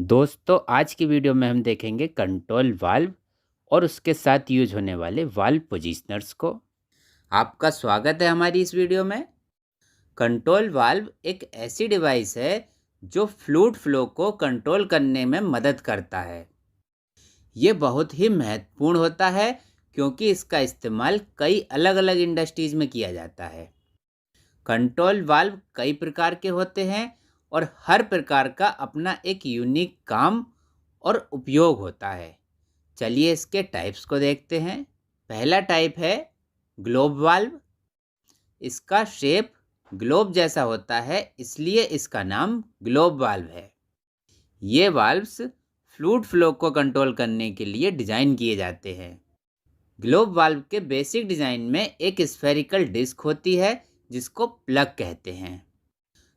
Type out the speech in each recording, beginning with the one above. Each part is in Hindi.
दोस्तों आज की वीडियो में हम देखेंगे कंट्रोल वाल्व और उसके साथ यूज होने वाले वाल्व पोजीशनर्स को। आपका स्वागत है हमारी इस वीडियो में। कंट्रोल वाल्व एक ऐसी डिवाइस है जो फ्लूइड फ्लो को कंट्रोल करने में मदद करता है। ये बहुत ही महत्वपूर्ण होता है क्योंकि इसका इस्तेमाल कई अलग अलग इंडस्ट्रीज में किया जाता है। कंट्रोल वाल्व कई प्रकार के होते हैं और हर प्रकार का अपना एक यूनिक काम और उपयोग होता है। चलिए इसके टाइप्स को देखते हैं। पहला टाइप है ग्लोब वाल्व। इसका शेप ग्लोब जैसा होता है, इसलिए इसका नाम ग्लोब वाल्व है। ये वाल्व्स फ्लूइड फ्लो को कंट्रोल करने के लिए डिज़ाइन किए जाते हैं। ग्लोब वाल्व के बेसिक डिज़ाइन में एक स्फेरिकल डिस्क होती है जिसको प्लग कहते हैं,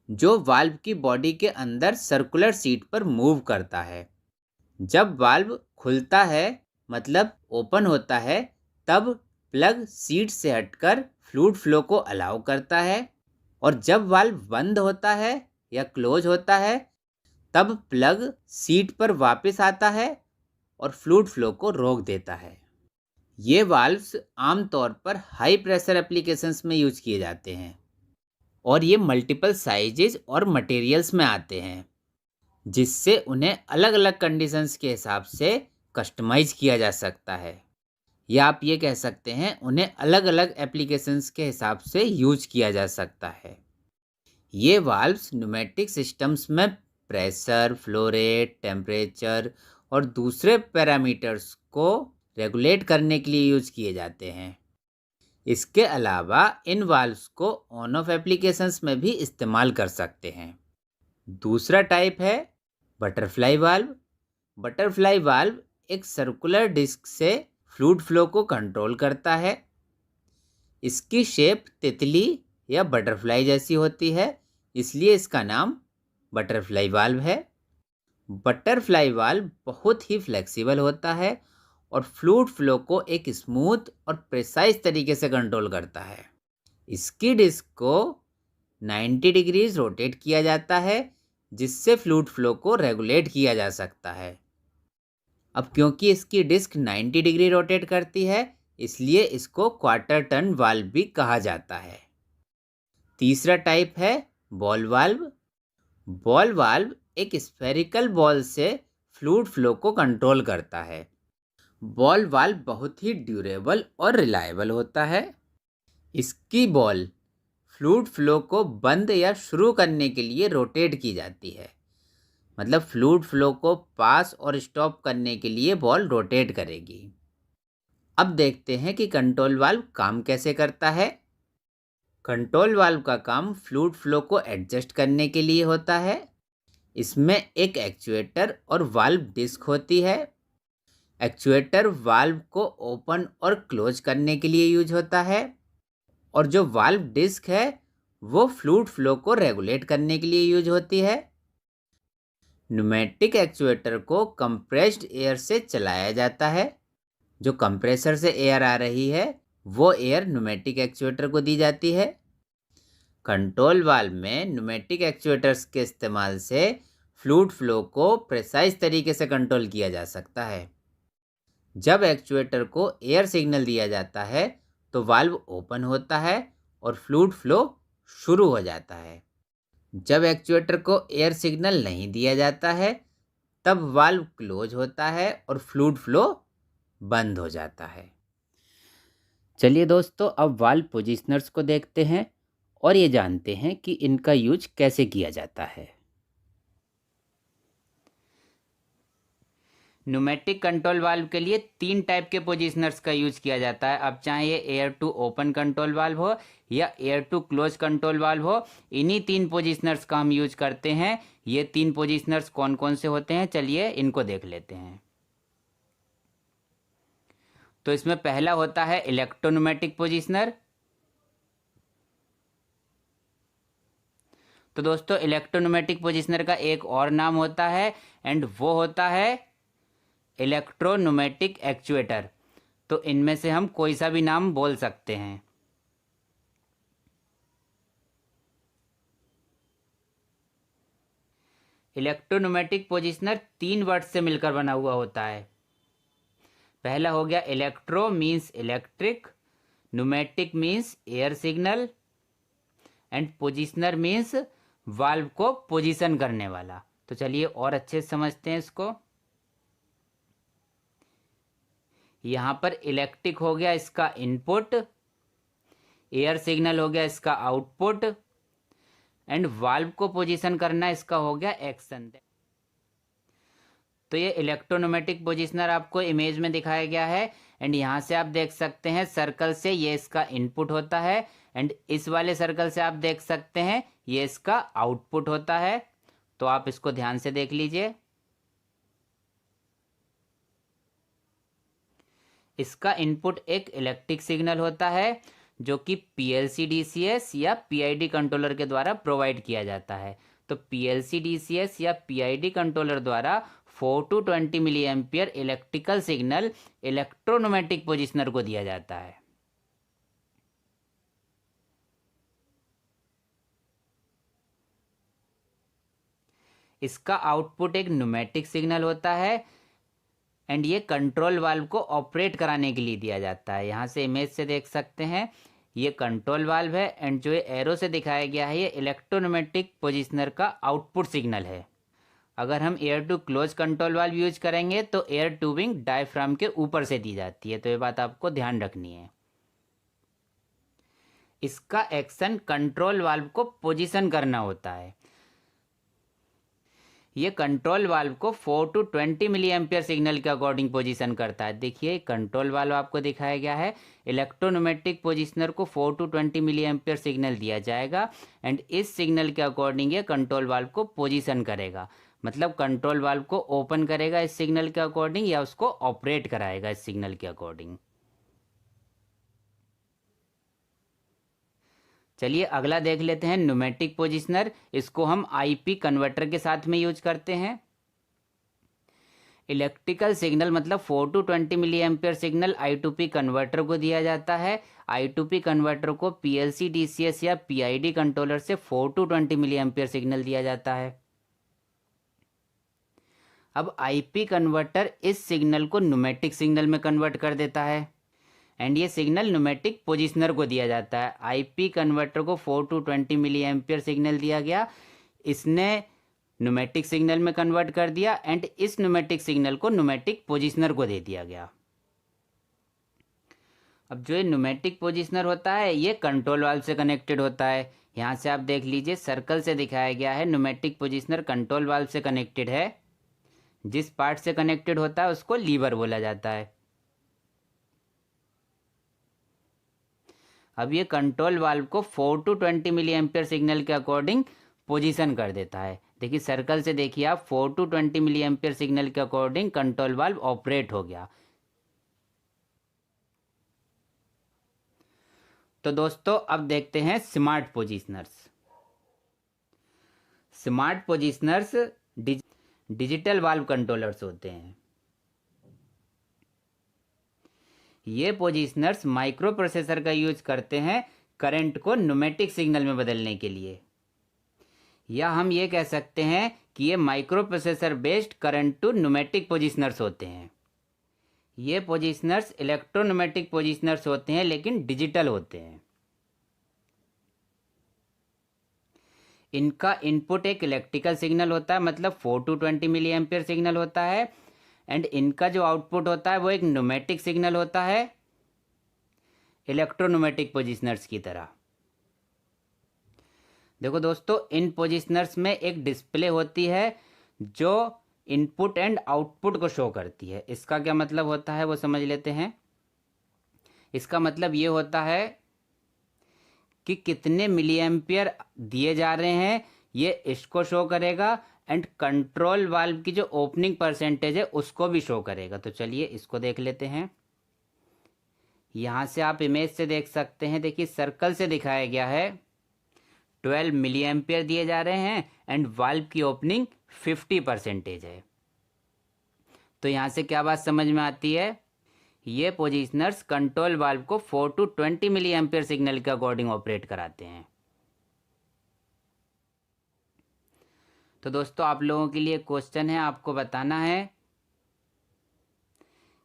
जो वाल्व की बॉडी के अंदर सर्कुलर सीट पर मूव करता है। जब वाल्व खुलता है मतलब ओपन होता है, तब प्लग सीट से हटकर फ्लूइड फ्लो को अलाउ करता है, और जब वाल्व बंद होता है या क्लोज होता है तब प्लग सीट पर वापस आता है और फ्लूइड फ्लो को रोक देता है। ये वाल्व्स आमतौर पर हाई प्रेशर एप्लीकेशंस में यूज किए जाते हैं और ये मल्टीपल साइजेज और मटेरियल्स में आते हैं, जिससे उन्हें अलग अलग कंडीशंस के हिसाब से कस्टमाइज किया जा सकता है, या आप ये कह सकते हैं उन्हें अलग अलग एप्लीकेशंस के हिसाब से यूज किया जा सकता है। ये वाल्व्स न्यूमेटिक सिस्टम्स में प्रेशर, फ्लो रेट, टेम्परेचर और दूसरे पैरामीटर्स को रेगुलेट करने के लिए यूज किए जाते हैं। इसके अलावा इन वाल्व्स को ऑन ऑफ एप्लीकेशंस में भी इस्तेमाल कर सकते हैं। दूसरा टाइप है बटरफ्लाई वाल्व। बटरफ्लाई वाल्व एक सर्कुलर डिस्क से फ्लूइड फ्लो को कंट्रोल करता है। इसकी शेप तितली या बटरफ्लाई जैसी होती है, इसलिए इसका नाम बटरफ्लाई वाल्व है। बटरफ्लाई वाल्व बहुत ही फ्लेक्सिबल होता है और फ्लूइड फ्लो को एक स्मूथ और प्रिसाइज तरीके से कंट्रोल करता है। इसकी डिस्क को 90 डिग्रीज रोटेट किया जाता है, जिससे फ्लूइड फ्लो को रेगुलेट किया जा सकता है। अब क्योंकि इसकी डिस्क 90 डिग्री रोटेट करती है, इसलिए इसको क्वार्टर टर्न वाल्व भी कहा जाता है। तीसरा टाइप है बॉल वाल्व। बॉल वाल्व एक स्फेरिकल बॉल से फ्लूइड फ्लो को कंट्रोल करता है। बॉल वाल्व बहुत ही ड्यूरेबल और रिलायबल होता है। इसकी बॉल फ्लूइड फ्लो को बंद या शुरू करने के लिए रोटेट की जाती है, मतलब फ्लूइड फ्लो को पास और स्टॉप करने के लिए बॉल रोटेट करेगी। अब देखते हैं कि कंट्रोल वाल्व काम कैसे करता है। कंट्रोल वाल्व का काम फ्लूइड फ्लो को एडजस्ट करने के लिए होता है। इसमें एक एक्चुएटर और वाल्व डिस्क होती है। एक्चुएटर वाल्व को ओपन और क्लोज करने के लिए यूज होता है, और जो वाल्व डिस्क है वो फ्लूइड फ्लो को रेगुलेट करने के लिए यूज होती है। न्यूमेटिक एक्चुएटर को कंप्रेस्ड एयर से चलाया जाता है। जो कंप्रेसर से एयर आ रही है वो एयर न्यूमेटिक एक्चुएटर को दी जाती है। कंट्रोल वाल्व में न्यूमेटिक एक्चुएटर्स के इस्तेमाल से फ्लूइड फ्लो को प्रिसाइज तरीके से कंट्रोल किया जा सकता है। जब एक्चुएटर को एयर सिग्नल दिया जाता है तो वाल्व ओपन होता है और फ्लूइड फ्लो शुरू हो जाता है। जब एक्चुएटर को एयर सिग्नल नहीं दिया जाता है तब वाल्व क्लोज होता है और फ्लूइड फ्लो बंद हो जाता है। चलिए दोस्तों, अब वाल्व पोजीशनर्स को देखते हैं और ये जानते हैं कि इनका यूज कैसे किया जाता है। न्यूमेटिक कंट्रोल वाल्व के लिए 3 टाइप के पोजीशनर्स का यूज किया जाता है। अब चाहे ये air to open control valve हो या air to close control valve हो, इन्हीं 3 पोजीशनर्स का हम यूज करते हैं। ये 3 पोजीशनर्स कौन कौन से होते हैं, चलिए इनको देख लेते हैं। तो इसमें पहला होता है इलेक्ट्रोन्यूमेटिक पोजीशनर। तो दोस्तों इलेक्ट्रोन्यूमेटिक पोजीशनर का एक और नाम होता है एंड वो होता है इलेक्ट्रोन्यूमेटिक एक्चुएटर। तो इनमें से हम कोई सा भी नाम बोल सकते हैं। इलेक्ट्रोन्यूमेटिक पोजिशनर 3 वर्ड से मिलकर बना हुआ होता है। पहला हो गया electro means electric, pneumatic means air signal and positioner means valve को पोजीशन करने वाला। तो चलिए और अच्छे से समझते हैं इसको। यहां पर इलेक्ट्रिक हो गया इसका इनपुट, एयर सिग्नल हो गया इसका आउटपुट एंड वाल्व को पोजीशन करना इसका हो गया एक्शन। तो ये इलेक्ट्रोन्यूमेटिक पोजिशनर आपको इमेज में दिखाया गया है एंड यहाँ से आप देख सकते हैं सर्कल से ये इसका इनपुट होता है एंड इस वाले सर्कल से आप देख सकते हैं ये इसका आउटपुट होता है। तो आप इसको ध्यान से देख लीजिए। इसका इनपुट एक इलेक्ट्रिक सिग्नल होता है जो कि पीएलसी डीसीएस या पीआईडी कंट्रोलर के द्वारा प्रोवाइड किया जाता है। तो पीएलसी डीसीएस या पीआईडी कंट्रोलर द्वारा 4 to 20 milliampere electrical signal electropneumatic positioner को दिया जाता है। इसका आउटपुट एक न्यूमेटिक सिग्नल होता है एंड ये कंट्रोल वाल्व को ऑपरेट कराने के लिए दिया जाता है। यहाँ से इमेज से देख सकते हैं ये कंट्रोल वाल्व है एंड जो ये एरो से दिखाया गया है ये इलेक्ट्रोन्यूमेटिक पोजिशनर का आउटपुट सिग्नल है। अगर हम air to close control valve use करेंगे तो एयर ट्यूबिंग डायफ्राम के ऊपर से दी जाती है। तो ये बात आपको ध्यान रखनी है। इसका एक्शन कंट्रोल वाल्व को पोजीशन करना होता है। ये कंट्रोल वाल्व को 4 to 20 मिली एम्पियर सिग्नल के अकॉर्डिंग पोजीशन करता है। देखिए कंट्रोल वाल्व आपको दिखाया गया है, इलेक्ट्रोन्यूमेटिक पोजिशनर को 4 to 20 मिली एम्पियर सिग्नल दिया जाएगा एंड इस सिग्नल के अकॉर्डिंग ये कंट्रोल वाल्व को पोजीशन करेगा। मतलब कंट्रोल वाल्व को ओपन करेगा इस सिग्नल के अकॉर्डिंग या उसको ऑपरेट कराएगा इस सिग्नल के अकॉर्डिंग। चलिए अगला देख लेते हैं न्यूमेटिक पोजिशनर। इसको हम आईपी कन्वर्टर के साथ में यूज करते हैं। इलेक्ट्रिकल सिग्नल मतलब 4 to 20 milliampere signal I2P converter को दिया जाता है। I2P कन्वर्टर को पीएलसी डीसीएस या पीआईडी कंट्रोलर से 4 to 20 मिली एम्पियर सिग्नल दिया जाता है। अब आईपी कन्वर्टर इस सिग्नल को न्यूमेटिक सिग्नल में कन्वर्ट कर देता है एंड ये सिग्नल न्यूमेटिक पोजिशनर को दिया जाता है। आईपी कन्वर्टर को 4 to 20 मिली एम्पियर सिग्नल दिया गया, इसने न्यूमेटिक सिग्नल में कन्वर्ट कर दिया एंड इस न्यूमेटिक सिग्नल को न्यूमेटिक पोजिशनर को दे दिया गया। अब जो ये न्यूमेटिक पोजिशनर होता है ये कंट्रोल वाल्व से कनेक्टेड होता है। यहाँ से आप देख लीजिए सर्कल से दिखाया गया है न्यूमेटिक पोजिशनर कंट्रोल वाल्व से कनेक्टेड है। जिस पार्ट से कनेक्टेड होता है उसको लीवर बोला जाता है। अब ये कंट्रोल वाल्व को 4 to 20 मिली एम्पियर सिग्नल के अकॉर्डिंग पोजीशन कर देता है। देखिए सर्कल से देखिए आप 4 to 20 मिली एम्पियर सिग्नल के अकॉर्डिंग कंट्रोल वाल्व ऑपरेट हो गया। तो दोस्तों अब देखते हैं smart positioners. Smart positioners digital valve controllers होते हैं। ये पोजिशनर्स माइक्रो प्रोसेसर का यूज करते हैं करंट को न्यूमेटिक सिग्नल में बदलने के लिए, या हम ये कह सकते हैं कि ये microprocessor based current to pneumatic positioners होते हैं। ये पोजिशनर्स इलेक्ट्रोन्यूमेटिक पोजिशनर्स होते हैं लेकिन डिजिटल होते हैं। इनका इनपुट एक इलेक्ट्रिकल सिग्नल होता है मतलब 4 to 20 मिली एम्पियर सिग्नल होता है एंड इनका जो आउटपुट होता है वो एक न्यूमेटिक सिग्नल होता है इलेक्ट्रोन्यूमेटिक पोजिशनर्स की तरह। देखो दोस्तों इन पोजिशनर्स में एक डिस्प्ले होती है जो इनपुट एंड आउटपुट को शो करती है। इसका क्या मतलब होता है वो समझ लेते हैं। इसका मतलब ये होता है कि कितने मिली एम्पियर दिए जा रहे हैं ये इसको शो करेगा एंड कंट्रोल वाल्व की जो ओपनिंग परसेंटेज है उसको भी शो करेगा। तो चलिए इसको देख लेते हैं। यहाँ से आप इमेज से देख सकते हैं, देखिए सर्कल से दिखाया गया है 12 मिली एम्पियर दिए जा रहे हैं एंड वाल्व की ओपनिंग 50% है। तो यहाँ से क्या बात समझ में आती है, ये पोजिशनर्स कंट्रोल वाल्व को 4 to 20 मिली एम्पियर सिग्नल के अकॉर्डिंग ऑपरेट कराते हैं। तो दोस्तों आप लोगों के लिए क्वेश्चन है, आपको बताना है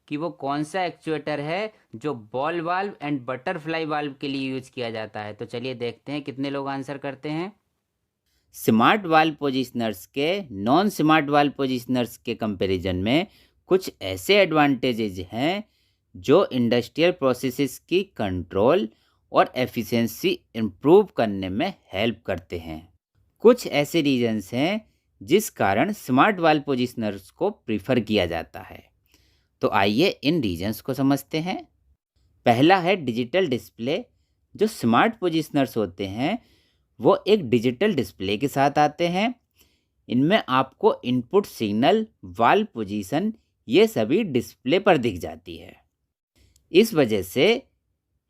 कि वो कौन सा एक्चुएटर है जो ball valve and butterfly valve के लिए यूज किया जाता है। तो चलिए देखते हैं कितने लोग आंसर करते हैं। स्मार्ट वाल्व पोजिशनर्स के नॉन स्मार्ट वाल्व पोजिशनर्स के कंपैरिजन में कुछ ऐसे एडवांटेजेस हैं जो इंडस्ट्रियल प्रोसेसेस की कंट्रोल और एफिशिएंसी इंप्रूव करने में हेल्प करते हैं। कुछ ऐसे रीजंस हैं जिस कारण स्मार्ट वाल्व पोजिशनर्स को प्रीफर किया जाता है। तो आइए इन रीजंस को समझते हैं। पहला है डिजिटल डिस्प्ले। जो स्मार्ट पोजिशनर्स होते हैं वो एक डिजिटल डिस्प्ले के साथ आते हैं। इनमें आपको इनपुट सिग्नल, वाल्व पोजीशन ये सभी डिस्प्ले पर दिख जाती है। इस वजह से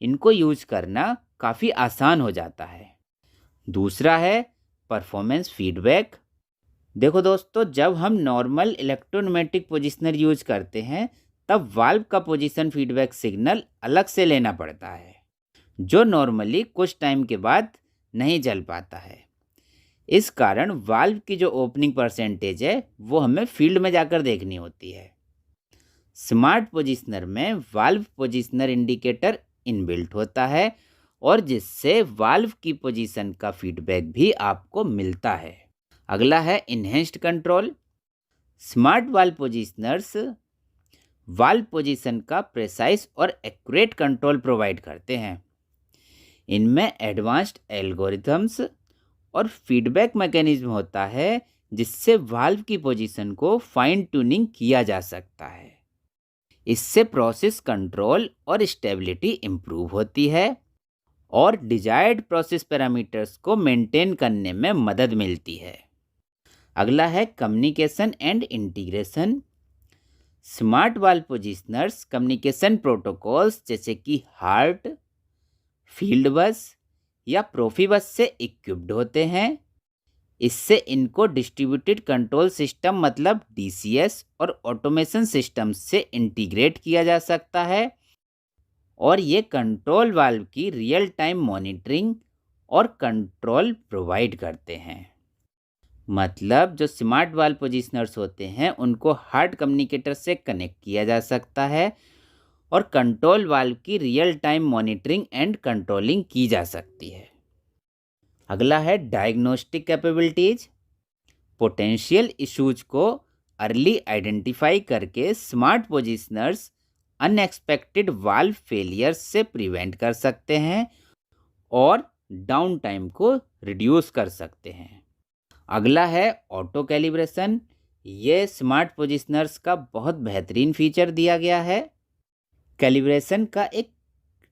इनको यूज करना काफ़ी आसान हो जाता है। दूसरा है परफॉर्मेंस फीडबैक। देखो दोस्तों, जब हम नॉर्मल इलेक्ट्रोन्यूमेटिक पोजिशनर यूज करते हैं तब वाल्व का पोजीशन फीडबैक सिग्नल अलग से लेना पड़ता है, जो नॉर्मली कुछ टाइम के बाद नहीं चल पाता है। इस कारण वाल्व की जो ओपनिंग परसेंटेज है वो हमें फील्ड में जाकर देखनी होती है। स्मार्ट पोजिशनर में वाल्व पोजिशनर इंडिकेटर इनबिल्ट होता है और जिससे वाल्व की पोजीशन का फीडबैक भी आपको मिलता है। अगला है enhanced control. Smart valve positioners valve position का प्रेसाइज और एक्यूरेट कंट्रोल प्रोवाइड करते हैं। इनमें एडवांस्ड एल्गोरिथम्स और फीडबैक मैकेनिज्म होता है जिससे वाल्व की पोजीशन को फाइन ट्यूनिंग किया जा सकता है। इससे प्रोसेस कंट्रोल और स्टेबिलिटी इम्प्रूव होती है और डिजायर्ड प्रोसेस पैरामीटर्स को मेंटेन करने में मदद मिलती है। अगला है communication and integration. Smart valve positioners communication protocols जैसे कि हार्ट, फील्ड बस या प्रोफिबस से इक्विप्ड होते हैं। इससे इनको डिस्ट्रीब्यूटेड कंट्रोल सिस्टम मतलब डीसीएस और ऑटोमेशन सिस्टम से इंटीग्रेट किया जा सकता है और ये कंट्रोल वाल्व की रियल टाइम मॉनिटरिंग और कंट्रोल प्रोवाइड करते हैं। मतलब जो स्मार्ट वाल्व पोजिशनर्स होते हैं उनको हार्ट कम्युनिकेटर से कनेक्ट किया जा सकता है और कंट्रोल वाल्व की real time monitoring and controlling की जा सकती है। अगला है डायग्नोस्टिक कैपेबिलिटीज। पोटेंशियल इश्यूज को अर्ली आइडेंटिफाई करके smart positioners unexpected valve failure से प्रिवेंट कर सकते हैं और डाउन टाइम को रिड्यूस कर सकते हैं। अगला है ऑटो कैलिब्रेशन। ये स्मार्ट पोजिशनर्स का बहुत बेहतरीन फीचर दिया गया है। कैलिब्रेशन का एक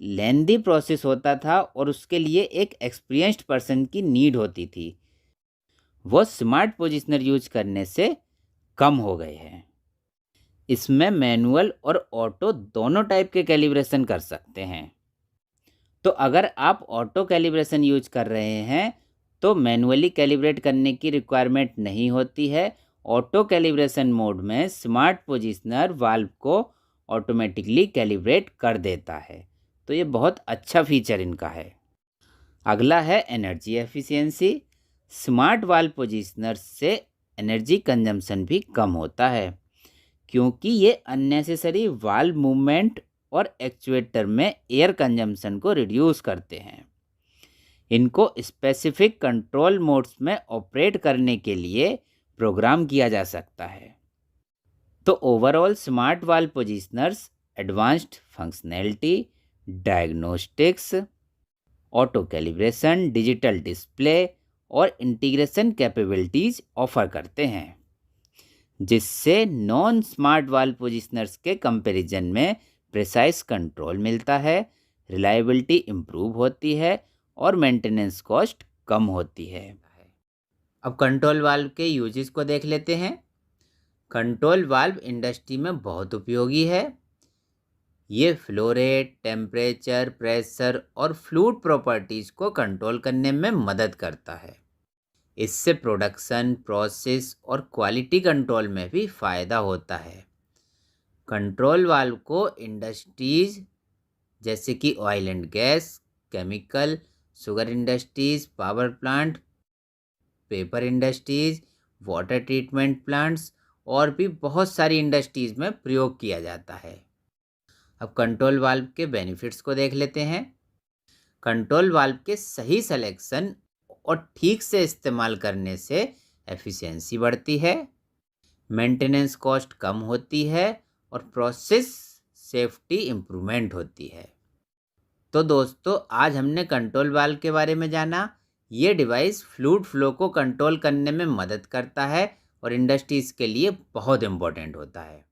लेंदी प्रोसेस होता था और उसके लिए एक एक्सपीरियंस्ड पर्सन की नीड होती थी। वो स्मार्ट पोजिशनर यूज करने से कम हो गए हैं। इसमें मैनुअल और ऑटो दोनों टाइप के कैलिब्रेशन कर सकते हैं। तो अगर आप ऑटो कैलिब्रेशन यूज कर रहे हैं तो मैनुअली कैलिब्रेट करने की रिक्वायरमेंट नहीं होती है। ऑटो कैलिब्रेशन मोड में स्मार्ट पोजिशनर वाल्व को ऑटोमेटिकली कैलिब्रेट कर देता है। तो ये बहुत अच्छा फीचर इनका है। अगला है energy efficiency. Smart valve positioner से एनर्जी कंजम्पशन भी कम होता है क्योंकि ये अननेसेसरी वाल्व मूवमेंट और एक्चुएटर में एयर कंजम्पशन को रिड्यूस करते हैं। इनको स्पेसिफिक कंट्रोल मोड्स में ऑपरेट करने के लिए प्रोग्राम किया जा सकता है। तो overall smart valve positioners advanced functionality, diagnostics, auto calibration, digital display और इंटीग्रेशन कैपेबिलिटीज ऑफर करते हैं, जिससे नॉन स्मार्ट वाल्व पोजिशनर्स के कंपैरिजन में प्रिसाइज कंट्रोल मिलता है, रिलायबिलिटी इम्प्रूव होती है और मेंटेनेंस कॉस्ट कम होती है। अब कंट्रोल वाल्व के यूजेस को देख लेते हैं। कंट्रोल वाल्व इंडस्ट्री में बहुत उपयोगी है। ये फ्लो रेट, टेम्परेचर, प्रेशर और फ्लूइड प्रॉपर्टीज़ को कंट्रोल करने में मदद करता है। इससे प्रोडक्शन, प्रोसेस और क्वालिटी कंट्रोल में भी फ़ायदा होता है। कंट्रोल वाल्व को इंडस्ट्रीज जैसे कि oil and gas, chemical, sugar industries, power plant, paper industries water treatment plants और भी बहुत सारी इंडस्ट्रीज में प्रयोग किया जाता है। अब कंट्रोल वाल्व के बेनिफिट्स को देख लेते हैं। कंट्रोल वाल्व के सही सिलेक्शन और ठीक से इस्तेमाल करने से एफिशिएंसी बढ़ती है, मेंटेनेंस कॉस्ट कम होती है और प्रोसेस सेफ्टी इम्प्रूवमेंट होती है। तो दोस्तों, आज हमने कंट्रोल वाल्व के बारे में जाना। ये डिवाइस फ्लूइड फ्लो को कंट्रोल करने में मदद करता है और इंडस्ट्रीज़ के लिए बहुत इम्पोर्टेंट होता है।